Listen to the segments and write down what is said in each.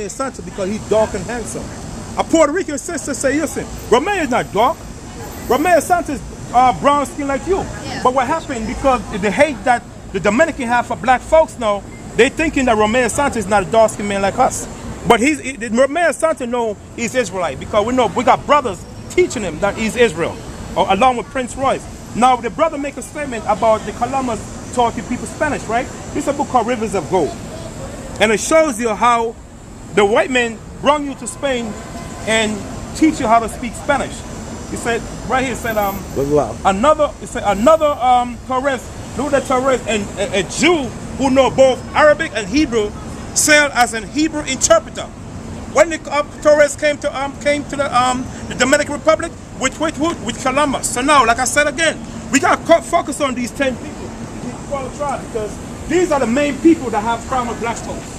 Romeo Santos because he's dark and handsome. A Puerto Rican sister say, listen, Romeo is not dark. Romeo Santos brown skin like you. Yeah. But what happened, because the hate that the Dominican have for black folks now, they thinking that Romeo Santos is not a dark skinned man like us. But Romeo Santos know he's Israelite, because we got brothers teaching him that he's Israel, along with Prince Royce. Now the brother make a statement about the Columbus taught you people Spanish, right? It's a book called Rivers of Gold. And it shows you how the white men brought you to Spain and teach you how to speak Spanish. He said, right here, it said, another Torres, and a Jew who know both Arabic and Hebrew sailed as an Hebrew interpreter. When the Torres came to the Dominican Republic with Columbus. So now, like I said again, we got to focus on these 10 people, these 12 tribes, because these are the main people that have problem with black folks.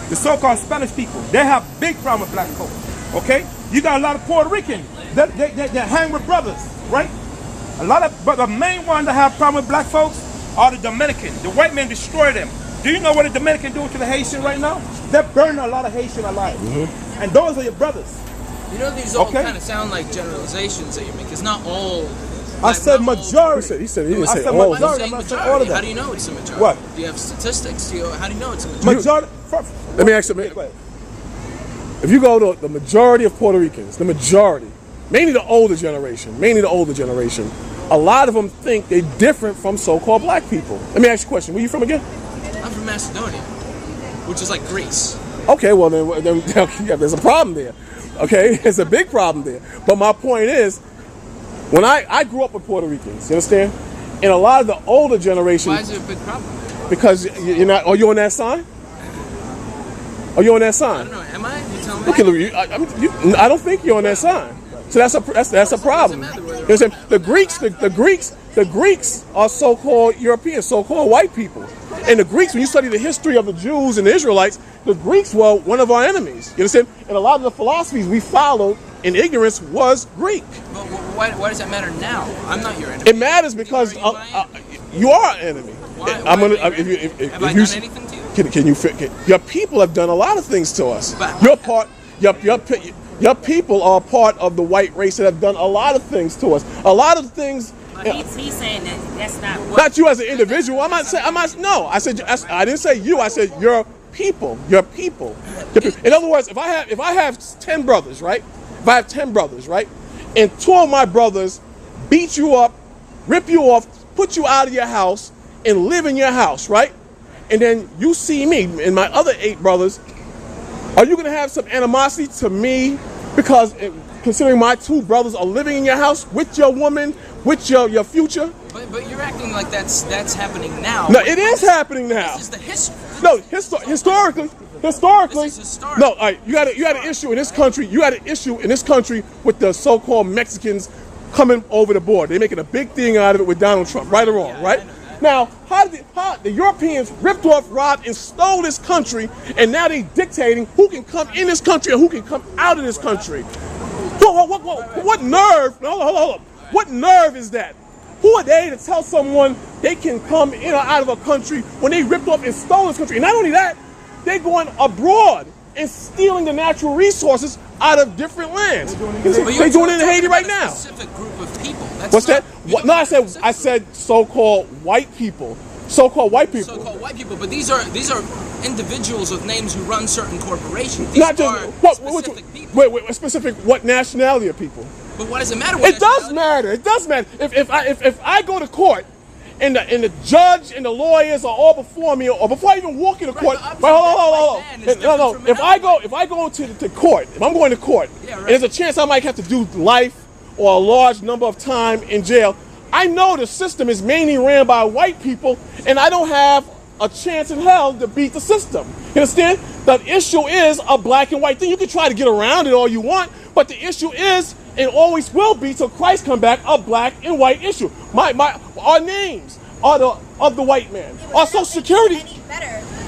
The so-called Spanish people, they have big problem with black folks. Okay, you got a lot of Puerto Ricans that hang with brothers, right? But the main one that have problem with black folks are the Dominican. The white men destroy them. Do you know what the Dominican do to the Haitian right now? They're burning a lot of Haitian alive. And those are your brothers. You know, these all kind of sound like generalizations that you make. It's not all. I said majority. He said all. Majority. I'm not saying all of them. How do you know it's a majority? What? Do you have statistics? How do you know it's a majority? Let me ask you, if you go to the majority of Puerto Ricans, the majority, mainly the older generation, a lot of them think they're different from so-called black people. Let me ask you a question. Where are you from again? I'm from Macedonia, which is like Greece. Okay, well then yeah, there's a problem there. Okay, there's a big problem there. But my point is, when I grew up with Puerto Ricans, you understand? And a lot of the older generation. Why is it a big problem? Because you're not. Are you on that sign? Are you on that sign? I don't know. Am I? You tell me. Okay, I don't think you're on that sign. So that's a problem. You understand? The Greeks are so-called Europeans, so-called white people. And the Greeks, when you study the history of the Jews and the Israelites, the Greeks were one of our enemies. You understand? And a lot of the philosophies we followed in ignorance was Greek. But why does that matter now? I'm not your enemy. It matters because you are an enemy. Why? Have I done anything to you? Can you your people have done a lot of things to us. Your people are part of the white race that have done a lot of things to us. A lot of things. But he's saying that's not what. Not you as an individual. I didn't say you. I said your people. Your people. In other words, if I have 10 brothers, right? If I have 10 brothers, right? And 2 of my brothers beat you up, rip you off, put you out of your house, and live in your house, right? And then you see me and my other 8 brothers, are you going to have some animosity to me because considering my 2 brothers are living in your house with your woman, with your future? But you're acting like that's happening now. No, it is happening now. This is the history. No, historically. This is historic. No, all right, you had an issue in this country. You had an issue in this country with the so-called Mexicans coming over the border. They're making a big thing out of it with Donald Trump, right or wrong, right? Now, how the Europeans ripped off, robbed, and stole this country, and now they dictating who can come in this country and who can come out of this country. What nerve? Hold on. What nerve is that? Who are they to tell someone they can come in or out of a country when they ripped off and stole this country? And not only that, they're going abroad and stealing the natural resources out of different lands. They're doing it in Haiti right now. A specific group of people. What's that? No, I said so-called white people. So-called white people. So-called white people, but these are individuals with names who run certain corporations. These Not just specific people. Wait, specific what nationality of people? But what does it matter? It does matter. It does matter. If I go to court and the judge and the lawyers are all before me, or before I even walk into court, hold on. No. If I go to court, if I'm going to court, and there's a chance I might have to do life or a large number of time in jail, I know the system is mainly ran by white people, and I don't have a chance in hell to beat the system. You understand? The issue is a black and white thing. You can try to get around it all you want, but the issue is, and always will be till Christ come back, a black and white issue. Our names are of the white man. Our Social Security.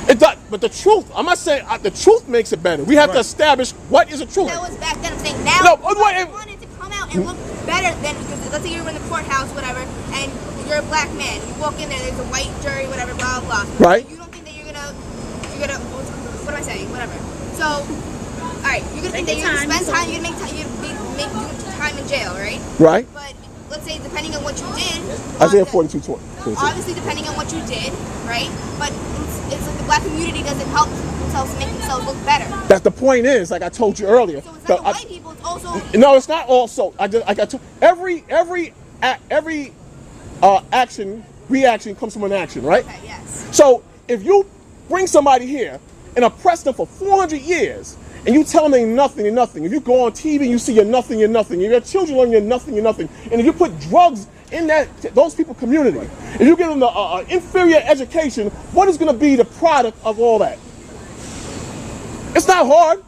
It does, but the truth, I'm not saying the truth makes it better. We have to establish what is the truth. That was back then. I'm saying now you wanted to come out and look better than, because let's say you're in the courthouse, whatever, and you're a black man. You walk in there, there's a white jury, whatever, blah blah. Right. You don't think that you're gonna what am I saying? Whatever. So, all right, you're gonna think that you're gonna spend time, you're gonna make do time in jail, right? Right. But let's say depending on what you did, Isaiah 42:20. obviously depending on what you did, right? But it's like the black community doesn't help themselves make themselves look better. That's the point is, like I told you earlier. So it's not the white people, it's also. No, it's not also. I got to every action reaction comes from an action, right? Okay, yes. So if you bring somebody here and oppress them for 400 years, and you tell them they're nothing, you're nothing. If you go on TV and you see you're nothing, you're nothing. If your children learn you're nothing, you're nothing. And if you put drugs in those people community, if you give them the inferior education, what is going to be the product of all that? It's not hard.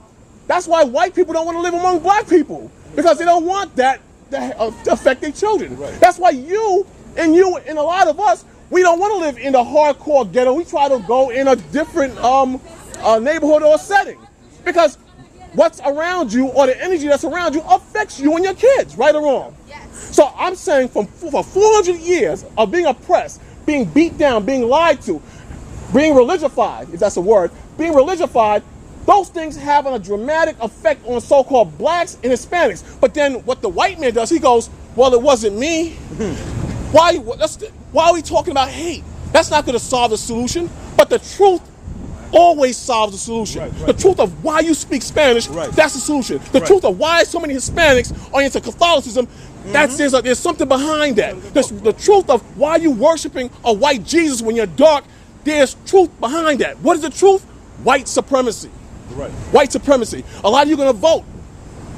That's why white people don't want to live among black people, because they don't want that to affect their children. Right. That's why you and a lot of us, we don't want to live in the hardcore ghetto. We try to go in a different neighborhood or setting, because what's around you or the energy that's around you affects you and your kids, right or wrong. Yes. So I'm saying for 400 years of being oppressed, being beat down, being lied to, being religified, if that's a word, being religified, those things have a dramatic effect on so-called blacks and Hispanics. But then what the white man does, he goes, well, it wasn't me. Why are we talking about hate? That's not going to solve the solution. But the truth always solves the solution. Right. The truth of why you speak Spanish, that's the solution. The truth of why so many Hispanics are into Catholicism, there's something behind that. The truth of why you worshiping a white Jesus when you're dark, there's truth behind that. What is the truth? White supremacy. Right. White supremacy. A lot of you are going to vote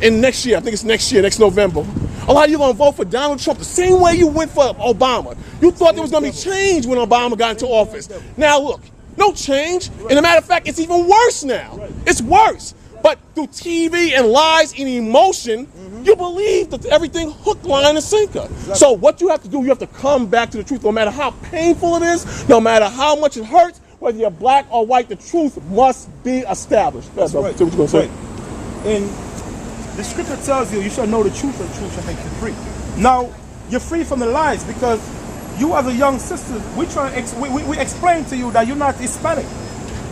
in next year. I think it's next year, next November. A lot of you are going to vote for Donald Trump the same way you went for Obama. You thought there was going to be change when Obama got into office. Now look, no change. And as a matter of fact, it's even worse now. It's worse. But through TV and lies and emotion, you believe that everything hook, line, and sinker. So what you have to do, you have to come back to the truth. No matter how painful it is, no matter how much it hurts, whether you're black or white, the truth must be established. That's right. What you going to say? And the scripture tells you shall know the truth, and the truth shall make you free. Now, you're free from the lies, because you as a young sister, we explain to you that you're not Hispanic.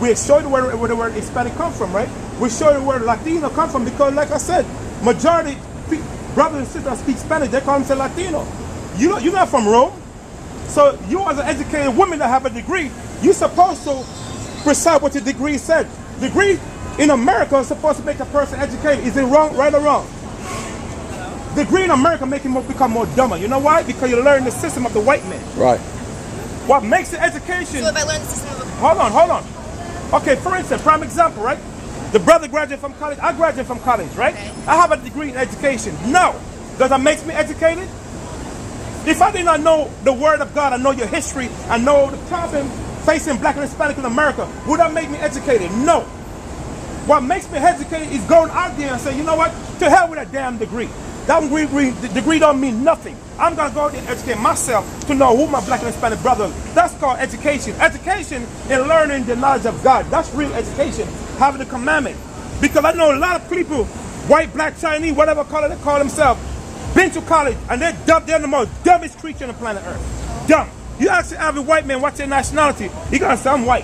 We show you where the word Hispanic come from, right? We show you where Latino come from, because like I said, majority brothers and sisters that speak Spanish, they call themselves Latino. You're not from Rome. So you as an educated woman that have a degree, you're supposed to recite what your degree said. Degree in America is supposed to make a person educated. Is it wrong, right or wrong? Degree in America make you become more dumber. You know why? Because you learn the system of the white man. Right. What makes the education... So if I learn the system of... Hold on. Okay, for instance, prime example, right? The brother graduated from college. I graduated from college, right? Okay. I have a degree in education. No. Does that make me educated? If I did not know the word of God, I know your history, I know the problem facing black and Hispanic in America, would that make me educated? No. What makes me educated is going out there and saying, you know what? To hell with that damn degree. That degree don't mean nothing. I'm going to go out there and educate myself to know who my black and Hispanic brothers are. That's called education. Education is learning the knowledge of God. That's real education, having the commandment. Because I know a lot of people, white, black, Chinese, whatever color they call themselves, been to college and they're dumb. They're the most dumbest creature on the planet Earth. Dumb. You ask the average white man what's their nationality, he gonna say I'm white.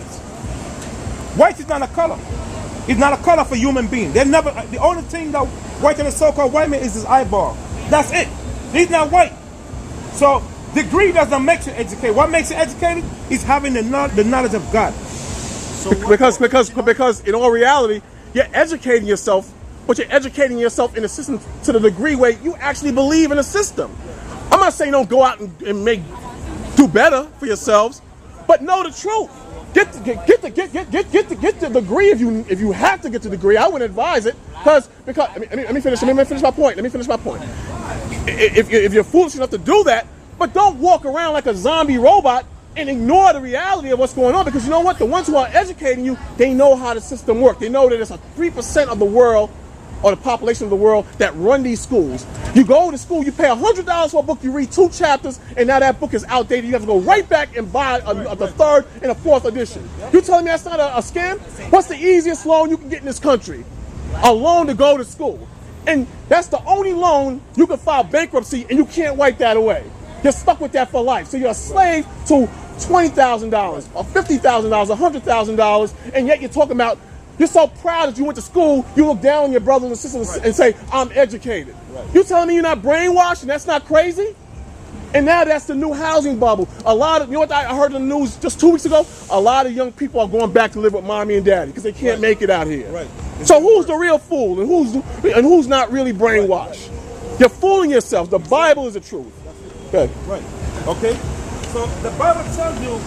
White is not a color. It's not a color for human beings. They never. The only thing that white and the so-called white man is his eyeball. That's it. He's not white. So degree doesn't make you educated. What makes you educated is having the knowledge of God. So because in all reality, you're educating yourself. But you're educating yourself in a system to the degree where you actually believe in a system. I'm not saying don't go out and do better for yourselves, but know the truth. Get the degree if you have to get the degree. I wouldn't advise it because let me finish my point. If you're foolish enough to do that, but don't walk around like a zombie robot and ignore the reality of what's going on, because you know what? The ones who are educating you, they know how the system works. They know that it's a 3% of the world or the population of the world that run these schools. You go to school, you pay $100 for a book, you read 2 chapters, and now that book is outdated. You have to go right back and buy the 3rd and a 4th edition. You telling me that's not a scam? What's the easiest loan you can get in this country? A loan to go to school. And that's the only loan you can file bankruptcy and you can't wipe that away. You're stuck with that for life. So you're a slave to $20,000 or $50,000 or $100,000, and yet you're talking about You're so proud that you went to school, you look down on your brothers and sisters and say, I'm educated. Right. You telling me you're not brainwashed and that's not crazy? And now that's the new housing bubble. A lot of, you know what I heard in the news just 2 weeks ago? A lot of young people are going back to live with mommy and daddy because they can't make it out here. Right. So who's the real fool and who's not really brainwashed? You're fooling yourself. The Bible is the truth. Okay. Right. Okay. So the Bible tells you